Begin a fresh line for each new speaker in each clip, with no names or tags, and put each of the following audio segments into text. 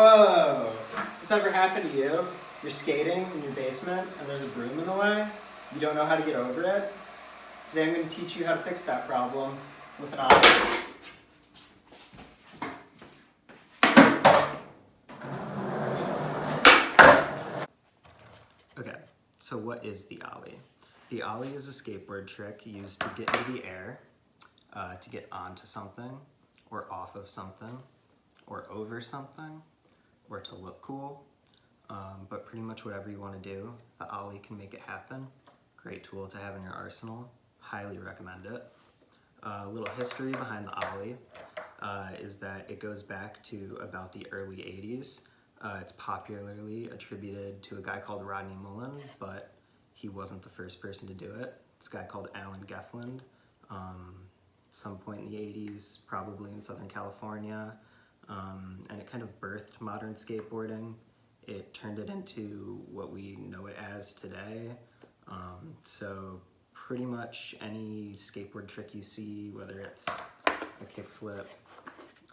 Whoa! Does this ever happen to you? You're skating in your basement and there's a broom in the way? You don't know how to get over it? Today I'm going to teach you how to fix that problem with an Ollie. Okay, so what is the Ollie? The Ollie is a skateboard trick used to get into the air, to get onto something, or off of something, or over something, or to look cool. But pretty much whatever you want to do, the Ollie can make it happen. Great tool to have in your arsenal. Highly recommend it. A little history behind the Ollie is that it goes back to about the early 80s. It's popularly attributed to a guy called Rodney Mullen, but he wasn't the first person to do it. It's a guy called Alan Gefland. Some point in the 80s, probably in Southern California, and it kind of birthed modern skateboarding. It turned it into what we know it as today. So pretty much any skateboard trick you see, whether it's a kickflip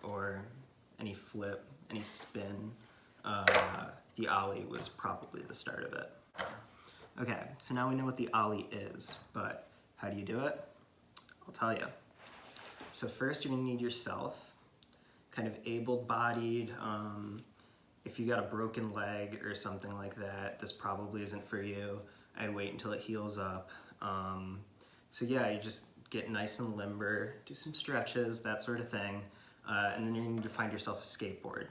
or any flip, any spin, the Ollie was probably the start of it. Okay, so now we know what the Ollie is, but how do you do it? I'll tell you. So first you're gonna need yourself, kind of able-bodied. If you got a broken leg or something like that, this probably isn't for you. I'd wait until it heals up. So yeah, you just get nice and limber, do some stretches, that sort of thing, and then you're gonna need to find yourself a skateboard,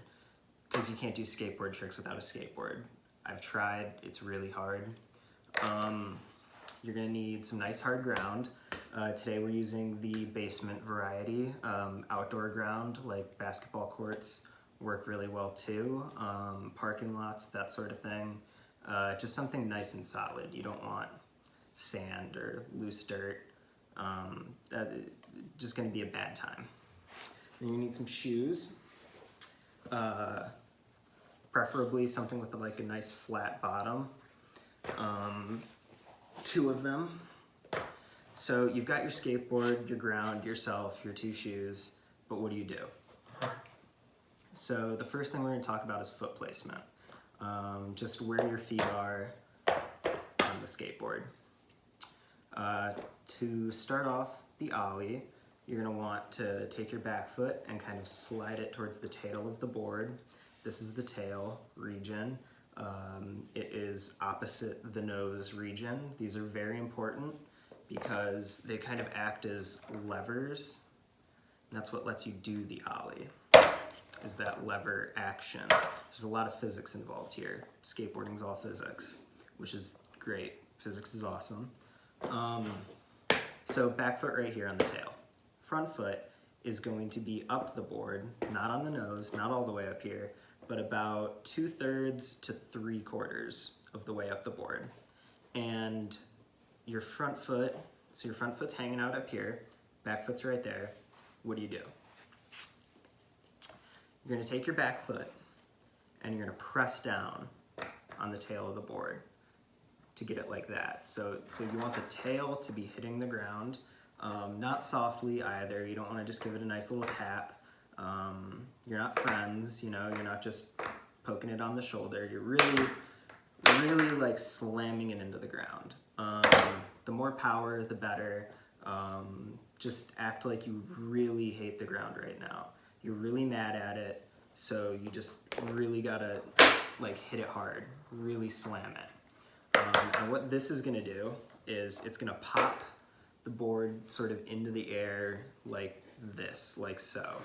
because you can't do skateboard tricks without a skateboard. I've tried, it's really hard. You're gonna need some nice hard ground. Today we're using the basement variety. Outdoor ground, like basketball courts, work really well too. Parking lots, that sort of thing. Just something nice and solid. You don't want sand or loose dirt. Just gonna be a bad time. Then you need some shoes. Preferably something with like a nice flat bottom. 2 of them. So you've got your skateboard, your ground, yourself, your 2 shoes, but what do you do? So the first thing we're going to talk about is foot placement. Just where your feet are on the skateboard. To start off the Ollie, you're going to want to take your back foot and kind of slide it towards the tail of the board. This is the tail region. It is opposite the nose region. These are very important because they kind of act as levers, and that's what lets you do the Ollie, is that lever action. There's a lot of physics involved here. Skateboarding's all physics, which is great. Physics is awesome. So back foot right here on the tail. Front foot is going to be up the board, not on the nose, not all the way up here, but about 2/3 to 3/4 of the way up the board. And your front foot, so your front foot's hanging out up here, back foot's right there. What do? You're gonna take your back foot and you're gonna press down on the tail of the board to get it like that. So you want the tail to be hitting the ground, not softly either. You don't wanna just give it a nice little tap. You're not friends, you know, you're not just poking it on the shoulder. You're really like slamming it into the ground. The more power, the better. Just act like you really hate the ground right now. You're really mad at it, so you just really gotta like hit it hard, really slam it. And what this is gonna do is it's gonna pop the board sort of into the air like this, like so.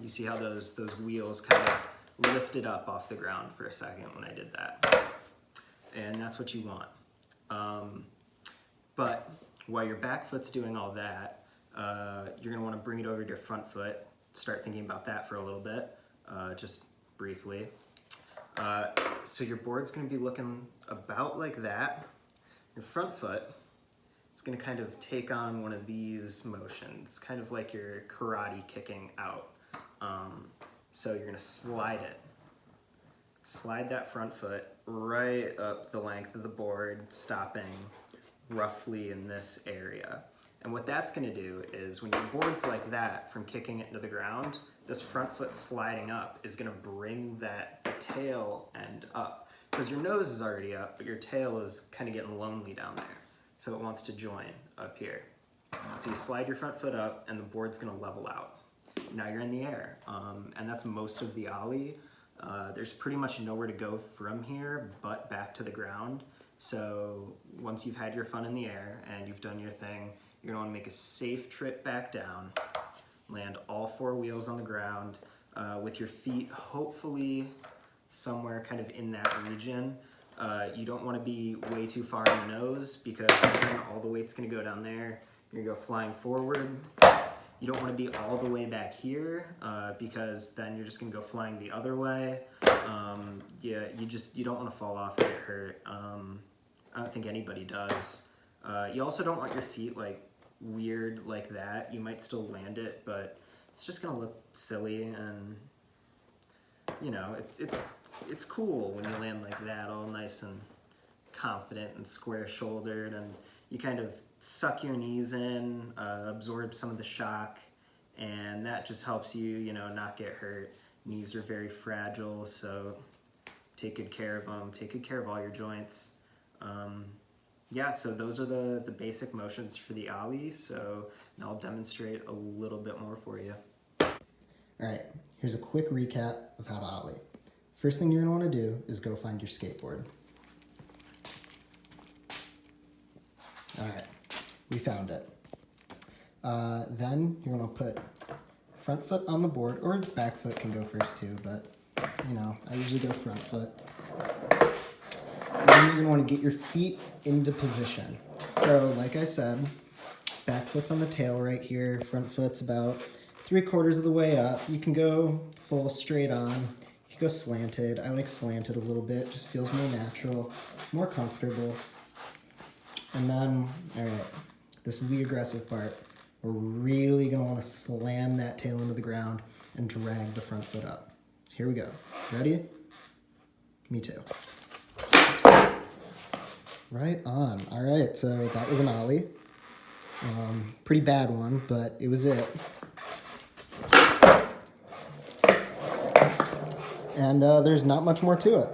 You see how those wheels kind of lifted up off the ground for a second when I did that. And that's what you want. But while your back foot's doing all that, you're gonna wanna bring it over to your front foot, start thinking about that for a little bit, just briefly. So your board's gonna be looking about like that. Your front foot is gonna kind of take on one of these motions, kind of like you're karate kicking out. So you're gonna slide it. Slide that front foot right up the length of the board, stopping roughly in this area. And what that's gonna do is when your board's like that from kicking it into the ground, this front foot sliding up is gonna bring that tail end up. Because your nose is already up, but your tail is kind of getting lonely down there. So it wants to join up here. So you slide your front foot up and the board's gonna level out. Now you're in the air, and that's most of the Ollie. There's pretty much nowhere to go from here but back to the ground. So once you've had your fun in the air and you've done your thing, you're gonna wanna make a safe trip back down, land all 4 wheels on the ground with your feet hopefully somewhere kind of in that region. You don't wanna be way too far in the nose because then all the weight's gonna go down there. You're gonna go flying forward. You don't want to be all the way back here because then you're just gonna go flying the other way. Yeah, you don't want to fall off and get hurt. I don't think anybody does. You also don't want your feet like weird like that. You might still land it, but it's just gonna look silly, and you know it's cool when you land like that, all nice and confident and square-shouldered, and you kind of suck your knees in, absorb some of the shock, and that just helps you, you know, not get hurt. Knees are very fragile, so take good care of them. Take good care of all your joints. Yeah, so those are the basic motions for the Ollie, so now I'll demonstrate a little bit more for you.
All right, here's a quick recap of how to Ollie. First thing you're gonna wanna do is go find your skateboard. All right, we found it. Then you're gonna put front foot on the board, or back foot can go first too, but you know, I usually go front foot. Then you're gonna wanna get your feet into position. So like I said, back foot's on the tail right here, front foot's about 3/4 of the way up. You can go full straight on, you can go slanted. I like slanted a little bit, just feels more natural, more comfortable. And then, all right, this is the aggressive part. We're really gonna wanna slam that tail into the ground and drag the front foot up. Here we go. Ready? Me too. Right on. All right, so that was an Ollie. Pretty bad one, but it was it. And there's not much more to it.